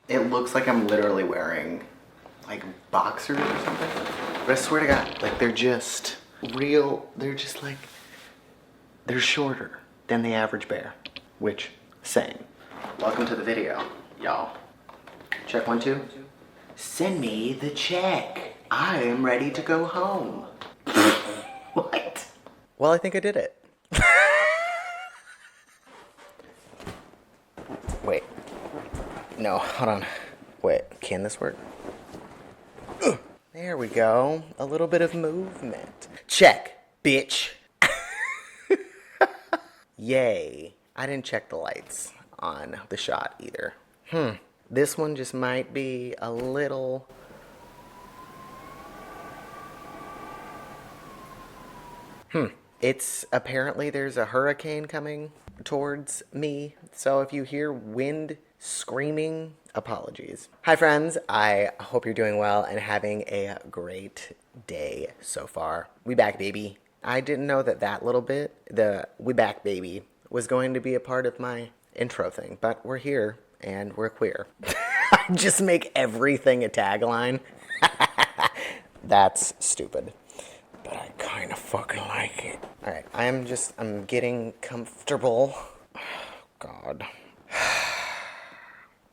It looks like I'm literally wearing like boxers or something. But I swear to God, like they're just they're just like, they're shorter than the average bear, which, same. Welcome to the video, y'all. Check 1, 2. Send me the check. I am ready to go home. What? Well, I think I did it. Wait. No, hold on. Wait, can this work? There we go. A little bit of movement. Check, bitch. Yay. I didn't check the lights on the shot either. This one just might be a little... It's apparently there's a hurricane coming towards me. So if you hear wind screaming, apologies. Hi friends, I hope you're doing well and having a great day so far. We back, baby. I didn't know that little bit, the we back, baby, was going to be a part of my intro thing, but we're here and we're queer. I just make everything a tagline. That's stupid. But I kind of fucking like it. Alright, I'm getting comfortable. Oh, God.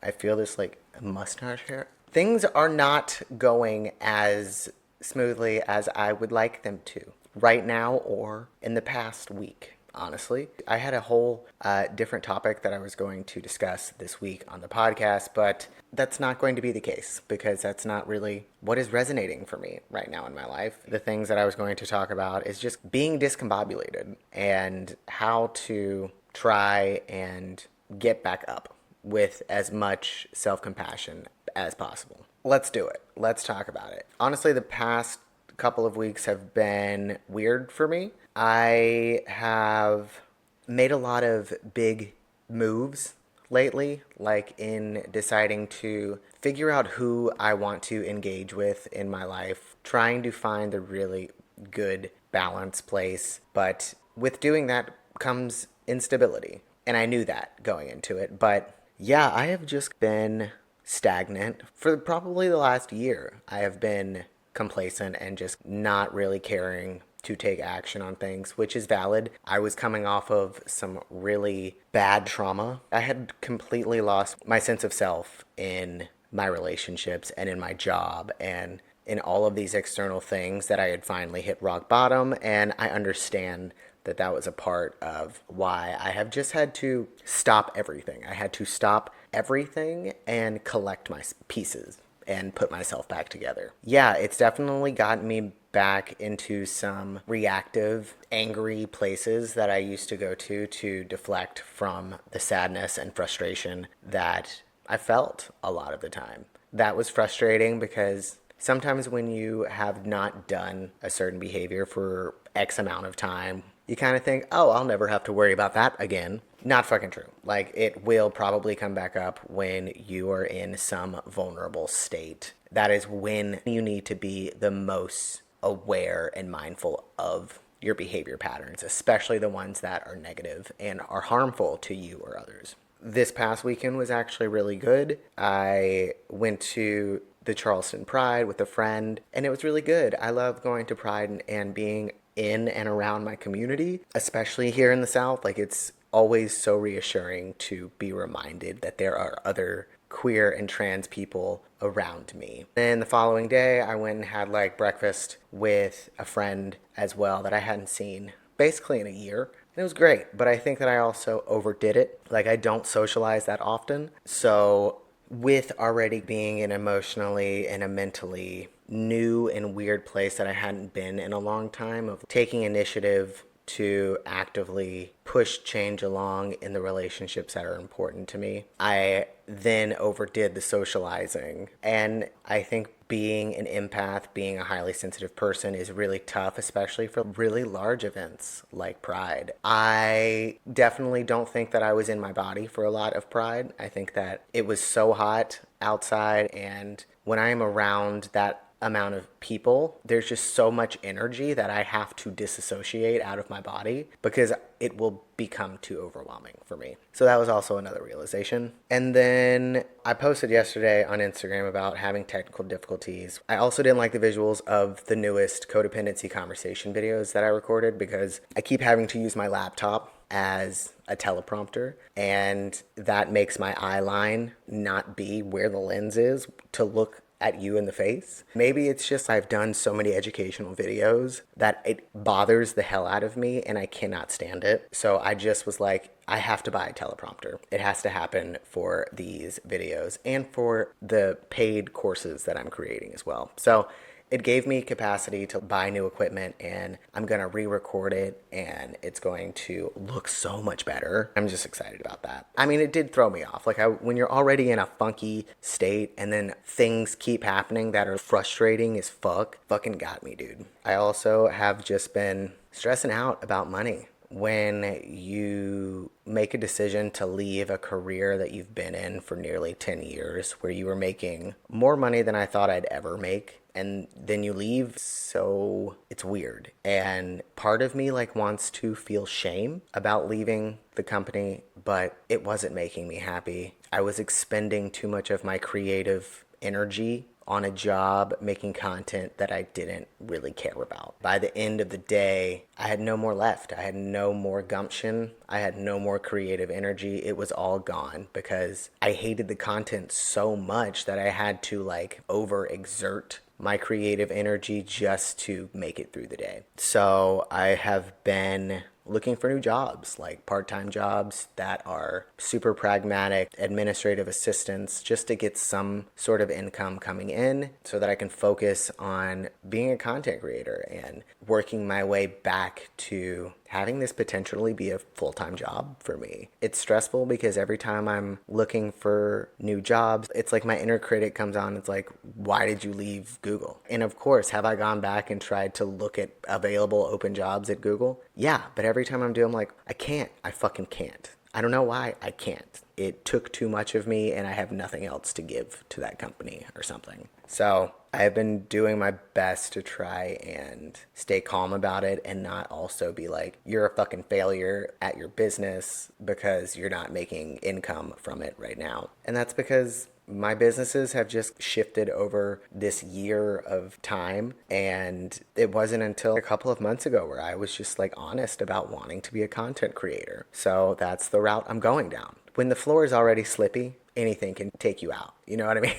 I feel this like mustache hair. Things are not going as smoothly as I would like them to right now or in the past week. Honestly, I had a whole different topic that I was going to discuss this week on the podcast, but that's not going to be the case because that's not really what is resonating for me right now in my life. The things that I was going to talk about is just being discombobulated and how to try and get back up with as much self-compassion as possible. Let's do it. Let's talk about it. Honestly, the past couple of weeks have been weird for me. I have made a lot of big moves lately, like in deciding to figure out who I want to engage with in my life, trying to find the really good balance place. But with doing that comes instability. And I knew that going into it. But yeah, I have just been stagnant for probably the last year. I have been complacent and just not really caring to take action on things, which is valid. I was coming off of some really bad trauma. I had completely lost my sense of self in my relationships and in my job and in all of these external things that I had finally hit rock bottom, and I understand that was a part of why I have just had to stop everything. I had to stop everything and collect my pieces and put myself back together. Yeah, it's definitely gotten me back into some reactive, angry places that I used to go to deflect from the sadness and frustration that I felt a lot of the time. That was frustrating because sometimes when you have not done a certain behavior for X amount of time, you kind of think, oh, I'll never have to worry about that again. Not fucking true. Like, it will probably come back up when you are in some vulnerable state. That is when you need to be the most aware and mindful of your behavior patterns, especially the ones that are negative and are harmful to you or others. This past weekend was actually really good. I went to the Charleston Pride with a friend, and it was really good. I love going to Pride and being in and around my community, especially here in the South. Like, it's always so reassuring to be reminded that there are other queer and trans people around me. Then the following day, I went and had like breakfast with a friend as well that I hadn't seen basically in a year. And it was great, but I think that I also overdid it. Like, I don't socialize that often. So with already being in emotionally and a mentally new and weird place that I hadn't been in a long time, of taking initiative to actively push change along in the relationships that are important to me, I then overdid the socializing. And I think being an empath, being a highly sensitive person is really tough, especially for really large events like Pride. I definitely don't think that I was in my body for a lot of Pride. I think that it was so hot outside, and when I'm around that amount of people, there's just so much energy that I have to disassociate out of my body because it will become too overwhelming for me. So that was also another realization. And then I posted yesterday on Instagram about having technical difficulties. I also didn't like the visuals of the newest codependency conversation videos that I recorded because I keep having to use my laptop as a teleprompter, and that makes my eye line not be where the lens is to look at you in the face. Maybe it's just I've done so many educational videos that it bothers the hell out of me and I cannot stand it. So I just was like, I have to buy a teleprompter. It has to happen for these videos and for the paid courses that I'm creating as well. So it gave me capacity to buy new equipment, and I'm going to re-record it, and it's going to look so much better. I'm just excited about that. I mean, it did throw me off. Like, when you're already in a funky state and then things keep happening that are frustrating as fuck, fucking got me, dude. I also have just been stressing out about money. When you make a decision to leave a career that you've been in for nearly 10 years, where you were making more money than I thought I'd ever make, and then you leave, so it's weird. And part of me like wants to feel shame about leaving the company, but it wasn't making me happy. I was expending too much of my creative energy on a job making content that I didn't really care about. By the end of the day, I had no more left. I had no more gumption. I had no more creative energy. It was all gone because I hated the content so much that I had to like overexert my creative energy just to make it through the day. So I have been looking for new jobs, like part-time jobs that are super pragmatic, administrative assistants, just to get some sort of income coming in so that I can focus on being a content creator and working my way back to having this potentially be a full-time job for me. It's stressful because every time I'm looking for new jobs, it's like my inner critic comes on. It's like, why did you leave Google? And of course, have I gone back and tried to look at available open jobs at Google? Yeah, but every time I'm like, I can't. I fucking can't. I don't know why I can't. It took too much of me and I have nothing else to give to that company or something. So I've been doing my best to try and stay calm about it and not also be like, you're a fucking failure at your business because you're not making income from it right now. And that's because my businesses have just shifted over this year of time, and it wasn't until a couple of months ago where I was just like honest about wanting to be a content creator. So that's the route I'm going down. When the floor is already slippy, anything can take you out. You know what I mean?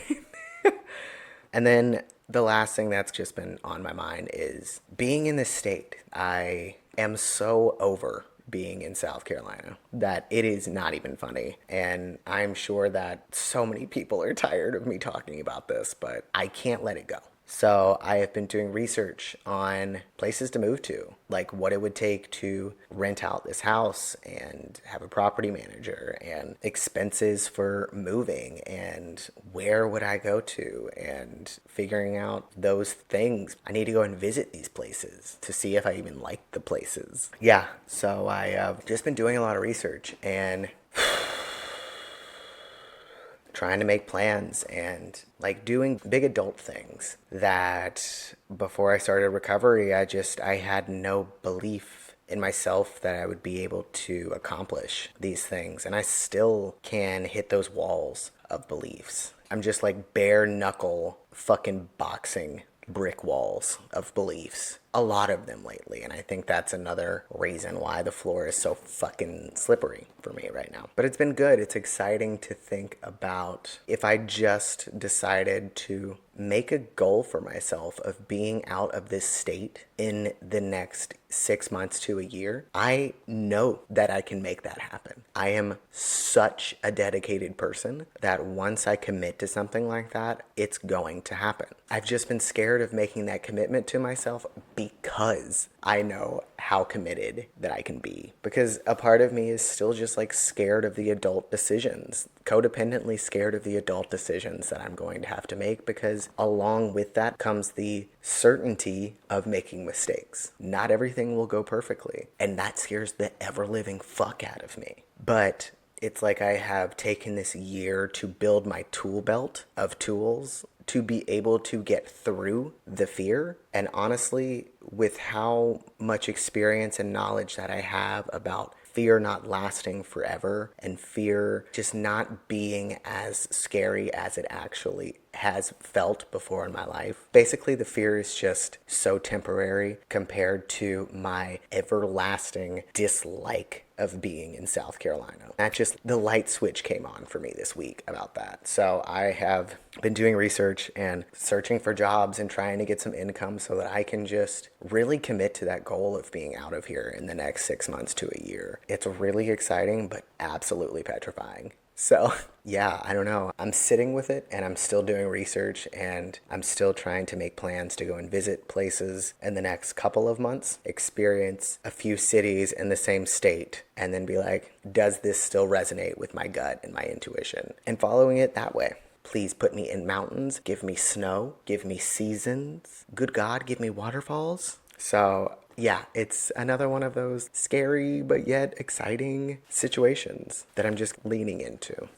And then the last thing that's just been on my mind is being in this state. I am so over being in South Carolina that it is not even funny. And I'm sure that so many people are tired of me talking about this, but I can't let it go. So I have been doing research on places to move to, like what it would take to rent out this house and have a property manager and expenses for moving and where would I go to and figuring out those things. I need to go and visit these places to see if I even like the places. Yeah, so I have just been doing a lot of research and trying to make plans and like doing big adult things that before I started recovery, I had no belief in myself that I would be able to accomplish these things. And I still can hit those walls of beliefs. I'm just like bare knuckle fucking boxing brick walls of beliefs. A lot of them lately, and I think that's another reason why the floor is so fucking slippery for me right now. But it's been good. It's exciting to think about if I just decided to make a goal for myself of being out of this state in the next 6 months to a year. I know that I can make that happen. I am such a dedicated person that once I commit to something like that, it's going to happen. I've just been scared of making that commitment to myself because I know how committed that I can be. Because a part of me is still just like scared of the adult decisions, codependently scared of the adult decisions that I'm going to have to make, because along with that comes the certainty of making mistakes. Not everything will go perfectly, and that scares the ever-living fuck out of me. But It's like I have taken this year to build my tool belt of tools to be able to get through the fear. And honestly, with how much experience and knowledge that I have about fear not lasting forever and fear just not being as scary as it actually has felt before in my life. Basically, the fear is just so temporary compared to my everlasting dislike of being in South Carolina. That just, the light switch came on for me this week about that. So I have been doing research and searching for jobs and trying to get some income so that I can just really commit to that goal of being out of here in the next 6 months to a year. It's really exciting, but absolutely petrifying. So, yeah, I don't know. I'm sitting with it and I'm still doing research and I'm still trying to make plans to go and visit places in the next couple of months, experience a few cities in the same state, and then be like, does this still resonate with my gut and my intuition? And following it that way. Please put me in mountains, give me snow, give me seasons. Good God, give me waterfalls. So, yeah, it's another one of those scary but yet exciting situations that I'm just leaning into.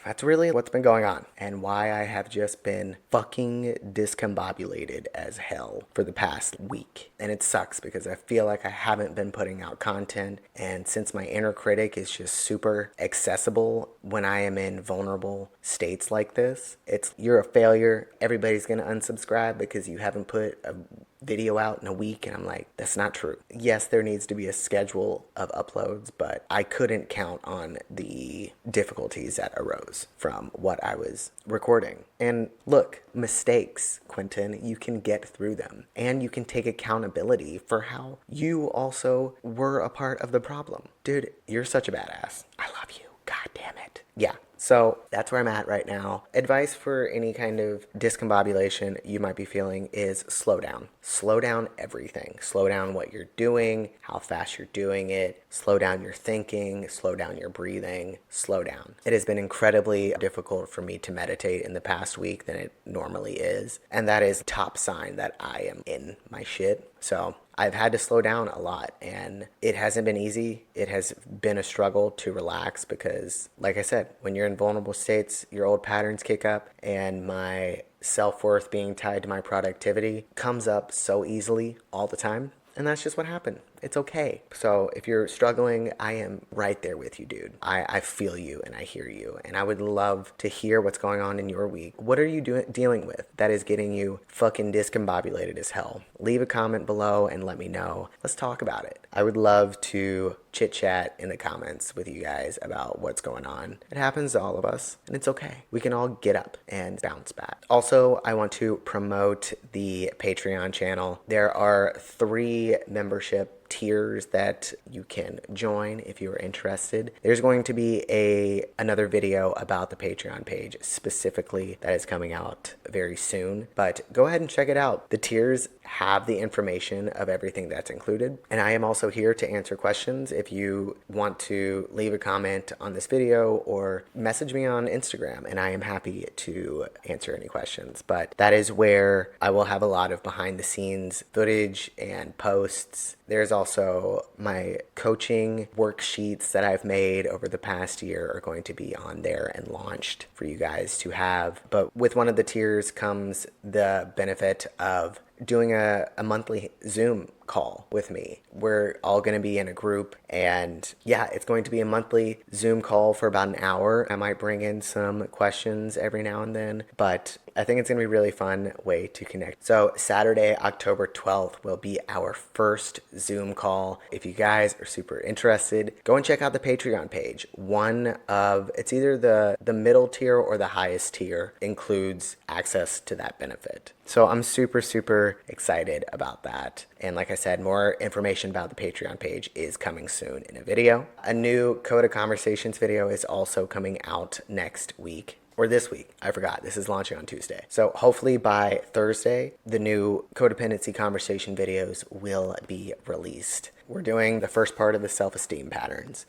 That's really what's been going on and why I have just been fucking discombobulated as hell for the past week. And it sucks because I feel like I haven't been putting out content. And since my inner critic is just super accessible when I am in vulnerable states like this, it's you're a failure. Everybody's going to unsubscribe because you haven't put a video out in a week, and I'm like, that's not true. Yes, there needs to be a schedule of uploads, but I couldn't count on the difficulties that arose from what I was recording. And look, mistakes, Quentin, you can get through them, and you can take accountability for how you also were a part of the problem. Dude, you're such a badass. I love you. God damn it. Yeah. So that's where I'm at right now. Advice for any kind of discombobulation you might be feeling is slow down. Slow down everything. Slow down what you're doing, how fast you're doing it. Slow down your thinking, slow down your breathing, slow down. It has been incredibly difficult for me to meditate in the past week than it normally is. And that is top sign that I am in my shit. So I've had to slow down a lot, and it hasn't been easy. It has been a struggle to relax because, like I said, when you're in vulnerable states, your old patterns kick up, and my self-worth being tied to my productivity comes up so easily all the time. And that's just what happened. It's okay. So if you're struggling, I am right there with you, dude. I feel you and I hear you. And I would love to hear what's going on in your week. What are you dealing with that is getting you fucking discombobulated as hell? Leave a comment below and let me know. Let's talk about it. I would love to chit chat in the comments with you guys about what's going on. It happens to all of us and it's okay. We can all get up and bounce back. Also, I want to promote the Patreon channel. There are 3 membership tiers that you can join if you are interested. There's going to be another video about the Patreon page specifically that is coming out very soon, but go ahead and check it out. The tiers have the information of everything that's included, and I am also here to answer questions. If you want to leave a comment on this video or message me on Instagram, and I am happy to answer any questions. But that is where I will have a lot of behind the scenes footage and posts. There's also my coaching worksheets that I've made over the past year are going to be on there and launched for you guys to have. But with one of the tiers comes the benefit of doing a monthly Zoom call with me. We're all going to be in a group, and yeah, it's going to be a monthly Zoom call for about an hour. I might bring in some questions every now and then, but I think it's going to be a really fun way to connect. So Saturday, October 12th will be our first Zoom call. If you guys are super interested, go and check out the Patreon page. It's either the middle tier or the highest tier includes access to that benefit. So I'm super, super excited about that. And like I said, more information about the Patreon page is coming soon in a video. A new Code of Conversations video is also coming out next week. Or this week. I forgot. This is launching on Tuesday. So hopefully by Thursday, the new codependency conversation videos will be released. We're doing the first part of the self-esteem patterns.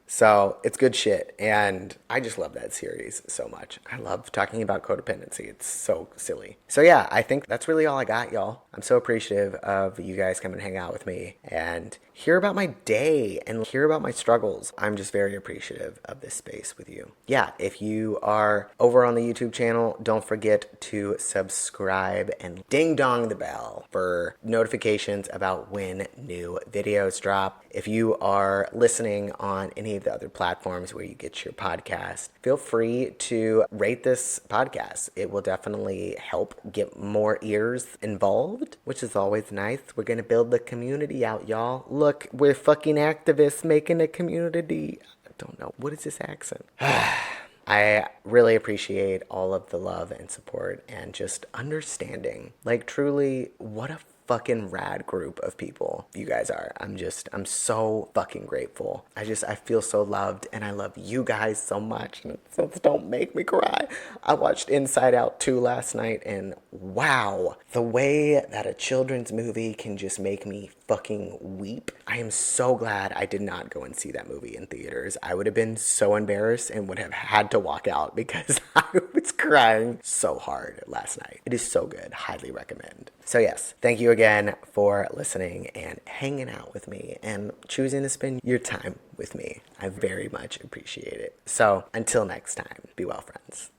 So it's good shit. And I just love that series so much. I love talking about codependency. It's so silly. So yeah, I think that's really all I got, y'all. I'm so appreciative of you guys coming and hang out with me and hear about my day and hear about my struggles. I'm just very appreciative of this space with you. Yeah, if you are over on the YouTube channel, don't forget to subscribe and ding dong the bell for notifications about when new videos drop. If you are listening on any of the other platforms where you get your podcast, feel free to rate this podcast. It will definitely help get more ears involved, which is always nice. We're going to build the community out, y'all. Look, we're fucking activists making a community. I don't know. What is this accent? I really appreciate all of the love and support and just understanding. Like, truly, what a fucking rad group of people you guys are. I'm so fucking grateful. I feel so loved, and I love you guys so much. And so don't make me cry. I watched Inside Out 2 last night, and wow, the way that a children's movie can just make me fucking weep. I am so glad I did not go and see that movie in theaters. I would have been so embarrassed and would have had to walk out because I was crying so hard last night. It is so good. Highly recommend. So yes, thank you again for listening and hanging out with me and choosing to spend your time with me. I very much appreciate it. So until next time, be well, friends.